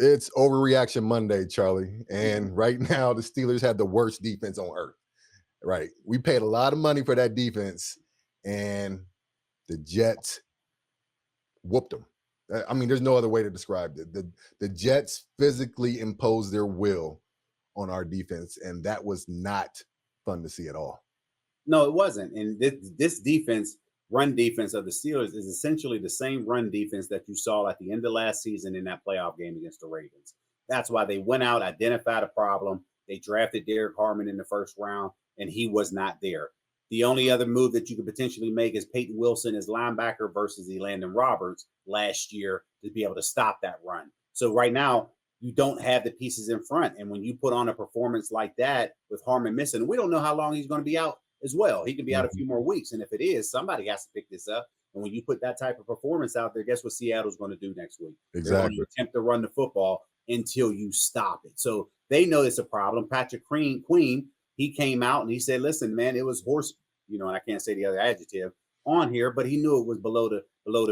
It's overreaction Monday, Charlie. Mhm. And right now, the Steelers have the worst defense on earth. Right. We paid a lot of money for that defense, and the Jets whooped them. I mean, there's no other way to describe it. The Jets physically imposed their will on our defense, and that was not fun to see at all. No, it wasn't. And this defense, run defense of the Steelers, is essentially the same run defense that you saw at the end of last season in that playoff game against the Ravens. That's why they went out, identified a problem. They drafted Derek Harmon in the first round, and he was not there. The only other move that you could potentially make is Peyton Wilson as linebacker versus Elandon Roberts last year to be able to stop that run. So right now, you don't have the pieces in front. And when you put on a performance like that with Harmon missing, we don't know how long he's going to be out as well. He could be out a Mhm. few more weeks. And if it is, somebody has to pick this up. And when you put that type of performance out there, guess what Seattle's going to do next week? They're going to Exactly. attempt to run the football until you stop it. So they know it's a problem. Patrick Queen, he came out and he said, listen, man, it was horse, and I can't say the other adjective on here, but he knew it was below the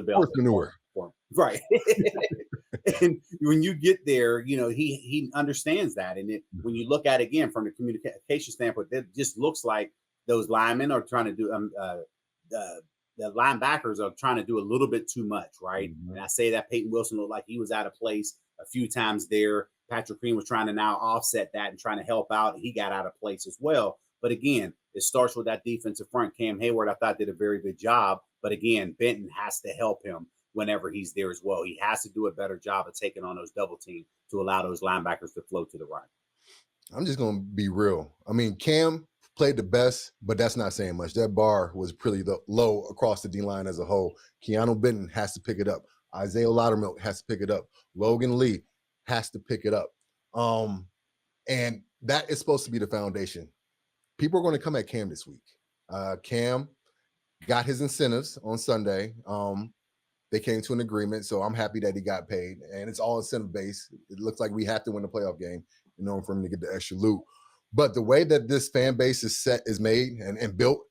belt. Horse manure. For him. Right. And when you get there, he understands that. And when you look at it again from the communication standpoint, it just looks like those linemen are trying to do the linebackers are trying to do a little bit too much, right? Mhm. And I say that Peyton Wilson looked like he was out of place a few times there. Patrick Green was trying to now offset that and trying to help out. He got out of place as well. But again, it starts with that defensive front. Cam Hayward, I thought, did a very good job. But again, Benton has to help him whenever he's there as well. He has to do a better job of taking on those double teams to allow those linebackers to flow to the right. I'm just going to be real. I mean, Cam played the best, but that's not saying much. That bar was pretty low across the D line as a whole. Keanu Benton has to pick it up. Isaiah Loudermilk has to pick it up. Logan Lee has to pick it up. And that is supposed to be the foundation. People are going to come at Cam this week. Cam got his incentives on Sunday. They came to an agreement, so I'm happy that he got paid. And it's all incentive based. It looks like we have to win the playoff game in order for him to get the extra loot. But the way that this fan base is made and built,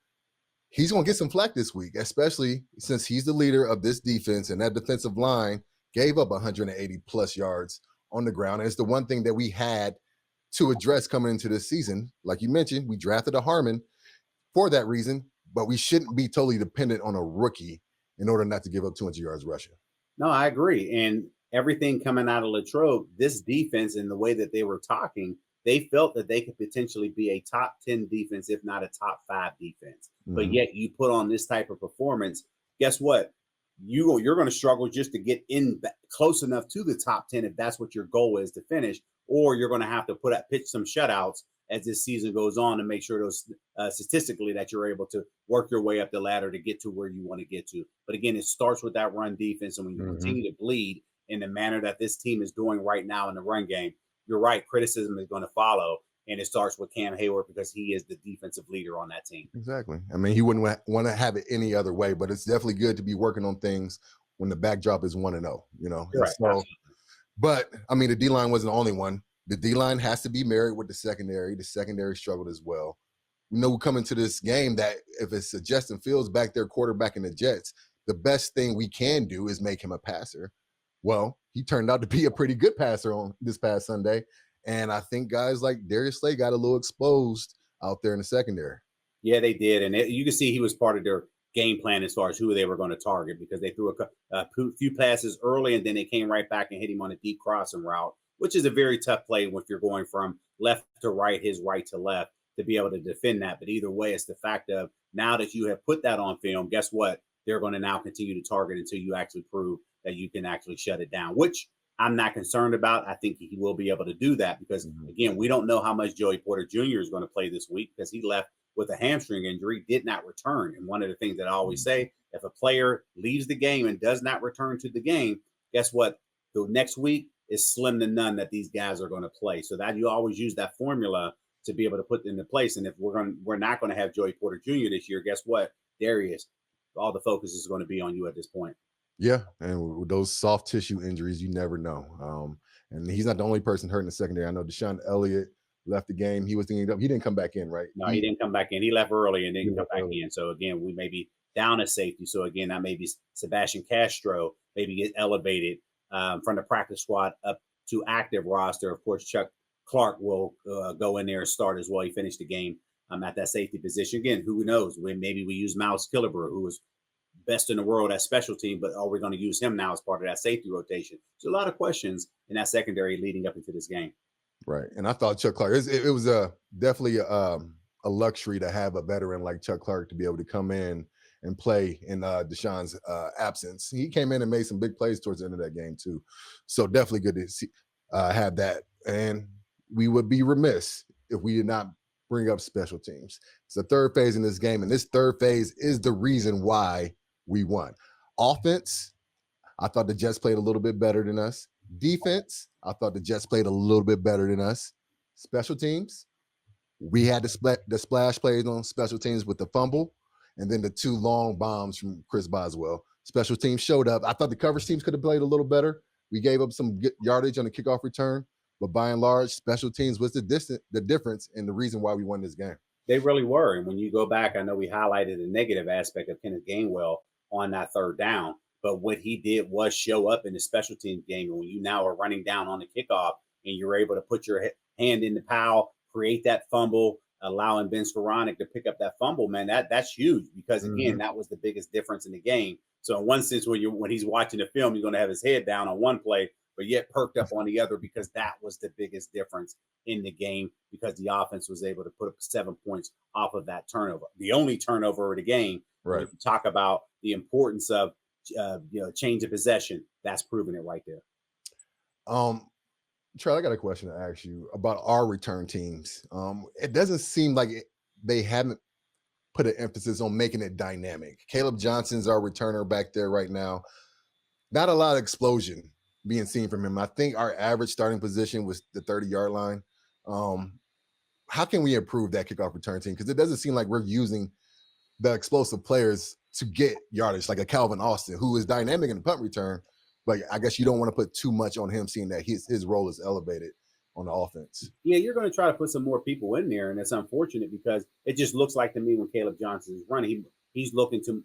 he's going to get some flack this week, especially since he's the leader of this defense, and that defensive line gave up 180 plus yards on the ground. And it's the one thing that we had to address coming into this season. Like you mentioned, we drafted a Harmon for that reason, but we shouldn't be totally dependent on a rookie in order not to give up 200 yards rushing. No, I agree. And everything coming out of Latrobe, this defense and the way that they were talking, they felt that they could potentially be a top 10 defense, if not a top 5 defense. But yet you put on this type of performance, guess what? You're going to struggle just to get in close enough to the top 10 if that's what your goal is to finish, or you're going to have to pitch some shutouts as this season goes on to make sure those statistically that you're able to work your way up the ladder to get to where you want to get to. But again, it starts with that run defense. And when you continue to bleed in the manner that this team is doing right now in the run game, you're right. Criticism is going to follow. And it starts with Cam Hayward because he is the defensive leader on that team. Exactly. I mean, he wouldn't want to have it any other way, but it's definitely good to be working on things when the backdrop is 1-0, Correct. So, but I mean, the D-line wasn't the only one. The D-line has to be married with the secondary. The secondary struggled as well. We know coming to this game that if it's a Justin Fields back there quarterbacking the Jets, the best thing we can do is make him a passer. Well, he turned out to be a pretty good passer on this past Sunday. And I think guys like Darius Slay got a little exposed out there in the secondary. Yeah, they did. And you can see he was part of their game plan as far as who they were going to target because they threw a few passes early and then they came right back and hit him on a deep crossing route, which is a very tough play if you're going from left to right, his right to left, to be able to defend that. But either way, it's the fact of now that you have put that on film, guess what? They're going to now continue to target until you actually prove that you can actually shut it down, which I'm not concerned about. I think he will be able to do that because, again, we don't know how much Joey Porter Jr. is going to play this week because he left with a hamstring injury, did not return. And one of the things that I always say, if a player leaves the game and does not return to the game, guess what? The next week is slim to none that these guys are going to play. So that you always use that formula to be able to put into place. And if we're not going to have Joey Porter Jr. this year, guess what? Darius, all the focus is going to be on you at this point. Yeah, and with those soft tissue injuries, you never know. And he's not the only person hurt in the secondary. I know Deshaun Elliott left the game. He was thinking he didn't come back in, right? No, he didn't come back in. He left early and didn't come back in. So again, we may be down a safety. So again, that may be Sebastian Castro maybe get elevated from the practice squad up to active roster. Of course, Chuck Clark will go in there and start as well. He finished the game at that safety position. Again, who knows? When maybe we use Miles Killebrew, who was best in the world at special team, but are we going to use him now as part of that safety rotation? So a lot of questions in that secondary leading up into this game. Right. And I thought Chuck Clark, it was definitely a luxury to have a veteran like Chuck Clark to be able to come in and play in Deshaun's absence. He came in and made some big plays towards the end of that game too. So definitely good to see have that. And we would be remiss if we did not bring up special teams. It's the third phase in this game, and this third phase is the reason why we won. Offense, I thought the Jets played a little bit better than us. Defense, I thought the Jets played a little bit better than us. Special teams, we had the splash plays on special teams with the fumble and then the 2 long bombs from Chris Boswell. Special teams showed up. I thought the coverage teams could have played a little better. We gave up some good yardage on the kickoff return, but by and large, special teams was the difference and the reason why we won this game. They really were. And when you go back, I know we highlighted the negative aspect of Kenneth Gainwell on that third down, but what he did was show up in the special teams game. And when you now are running down on the kickoff and you're able to put your hand in the pile, create that fumble, allowing Ben Skoranek to pick up that fumble, man, that's huge because again, that was the biggest difference in the game. So in one sense, when he's watching the film, he's going to have his head down on one play, but yet perked up on the other because that was the biggest difference in the game because the offense was able to put up 7 points off of that turnover. The only turnover of the game. Right. When you talk about the importance of change of possession, that's proving it right there. Trai, I got a question to ask you about our return teams. It doesn't seem like they haven't put an emphasis on making it dynamic. Caleb Johnson's our returner back there right now. Not a lot of explosion being seen from him. I think our average starting position was the 30-yard line. How can we improve that kickoff return team? Because it doesn't seem like we're using the explosive players to get yardage, like a Calvin Austin, who is dynamic in the punt return, but I guess you don't want to put too much on him, seeing that his role is elevated on the offense. Yeah, you're going to try to put some more people in there, and it's unfortunate because it just looks like to me when Caleb Johnson is running, he's looking to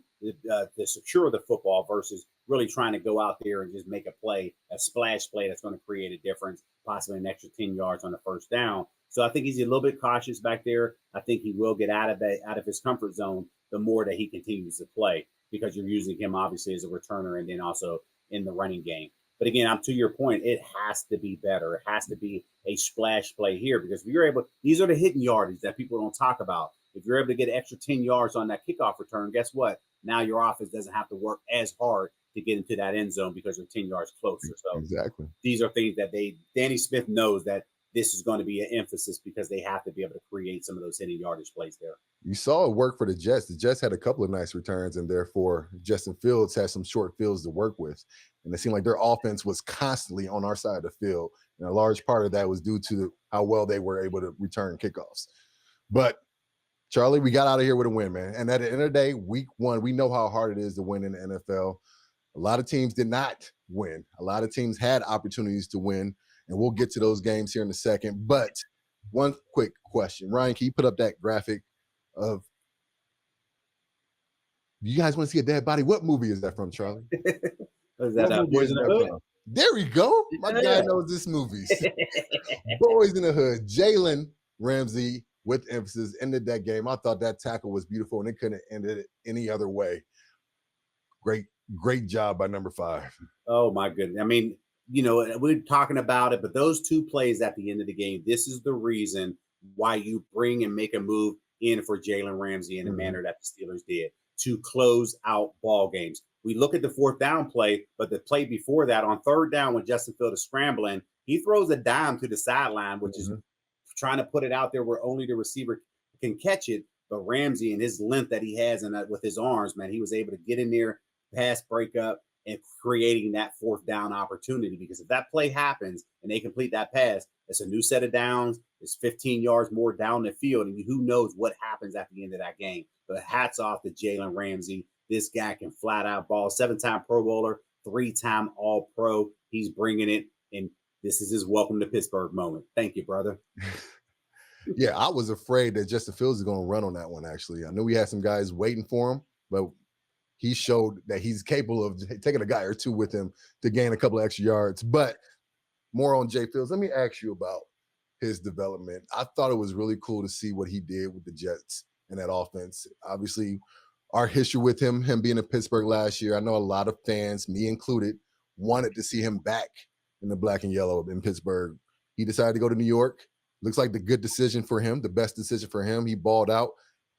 secure the football versus really trying to go out there and just make a play, a splash play that's going to create a difference, possibly an extra 10 yards on the first down. So I think he's a little bit cautious back there. I think he will get out of his comfort zone the more that he continues to play because you're using him obviously as a returner and then also in the running game. But again, I'm to your point, it has to be better. It has to be a splash play here because if you're able, these are the hidden yardage that people don't talk about. If you're able to get an extra 10 yards on that kickoff return, guess what? Now your offense doesn't have to work as hard to get into that end zone because you're 10 yards closer. So exactly, these are things that Danny Smith knows that this is going to be an emphasis because they have to be able to create some of those hidden yardage plays there. You saw it work for the Jets. The Jets had a couple of nice returns, and therefore Justin Fields had some short fields to work with. And it seemed like their offense was constantly on our side of the field. And a large part of that was due to how well they were able to return kickoffs. But Charlie, we got out of here with a win, man. And at the end of the day, week 1, we know how hard it is to win in the NFL. A lot of teams did not win. A lot of teams had opportunities to win. And we'll get to those games here in a second. But one quick question. Ryan, can you put up that graphic of you guys want to see a dead body? What movie is that from, Charlie? Is that Boys in the Hood? There we go. My guy knows this movies. Boys in the Hood. Jalen Ramsey with emphasis ended that game. I thought that tackle was beautiful, and it couldn't have ended it any other way. Great job by number 5. Oh, my goodness. I mean, we're talking about it, but those 2 plays at the end of the game, this is the reason why you bring and make a move in for Jalen Ramsey in the manner that the Steelers did to close out ball games. We look at the 4th down play, but the play before that on 3rd down when Justin Fields is scrambling, he throws a dime to the sideline, which is trying to put it out there where only the receiver can catch it. But Ramsey and his length that he has and with his arms, man, he was able to get in there, pass breakup, and creating that 4th down opportunity. Because if that play happens and they complete that pass, it's a new set of downs. It's 15 yards more down the field. And who knows what happens at the end of that game. But hats off to Jalen Ramsey. This guy can flat out ball. 7-time Pro Bowler, 3-time All-Pro. He's bringing it. And this is his welcome to Pittsburgh moment. Thank you, brother. Yeah, I was afraid that Justin Fields is going to run on that one, actually. I knew we had some guys waiting for him, but he showed that he's capable of taking a guy or 2 with him to gain a couple of extra yards. But more on Jay Fields. Let me ask you about his development. I thought it was really cool to see what he did with the Jets and that offense. Obviously, our history with him being in Pittsburgh last year, I know a lot of fans, me included, wanted to see him back in the black and yellow in Pittsburgh. He decided to go to New York. Looks like the good decision for him, the best decision for him. He balled out.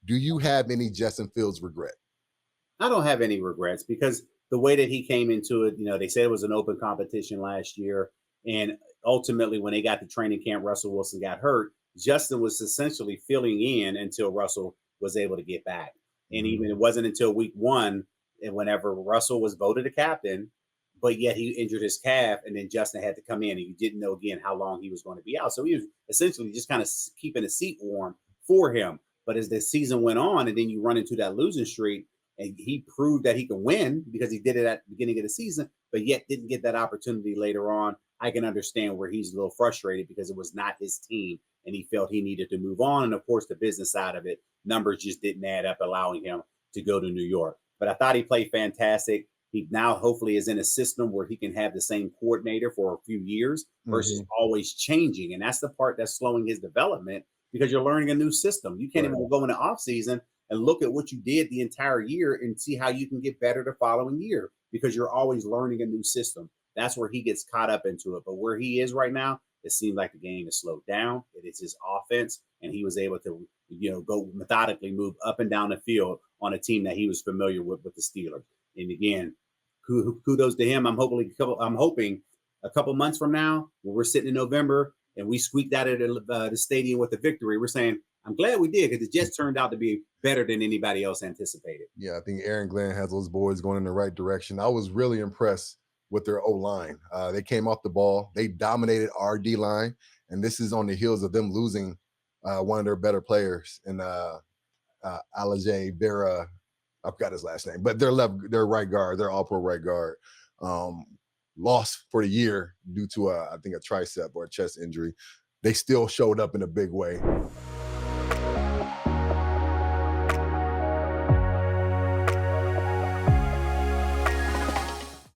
Do you have any Justin Fields regret? I don't have any regrets because the way that he came into it, they said it was an open competition last year. And ultimately, when they got to training camp, Russell Wilson got hurt. Justin was essentially filling in until Russell was able to get back. And even it wasn't until week one, and whenever Russell was voted a captain, but yet he injured his calf, and then Justin had to come in, and you didn't know again how long he was going to be out. So he was essentially just kind of keeping the seat warm for him. But as the season went on, and then you run into that losing streak, and he proved that he could win because he did it at the beginning of the season, but yet didn't get that opportunity later on. I can understand where he's a little frustrated because it was not his team and he felt he needed to move on. And of course, the business side of it, numbers just didn't add up, allowing him to go to New York. But I thought he played fantastic. He now hopefully is in a system where he can have the same coordinator for a few years versus always changing. And that's the part that's slowing his development because you're learning a new system. You can't even go in the offseason and look at what you did the entire year and see how you can get better the following year because you're always learning a new system. That's where he gets caught up into it. But where he is right now, it seems like the game is slowed down. It is his offense, and he was able to, go methodically move up and down the field on a team that he was familiar with the Steelers. And again, kudos to him. I'm hoping a couple months from now, when we're sitting in November and we squeaked out of the stadium with a victory, we're saying, I'm glad we did because it just turned out to be better than anybody else anticipated. Yeah, I think Aaron Glenn has those boys going in the right direction. I was really impressed with their O-line. They came off the ball. They dominated our D-line, and this is on the heels of them losing one of their better players in Alage Vera. I forgot his last name, but their right guard, their all-pro right guard, lost for the year due to I think a tricep or a chest injury. They still showed up in a big way.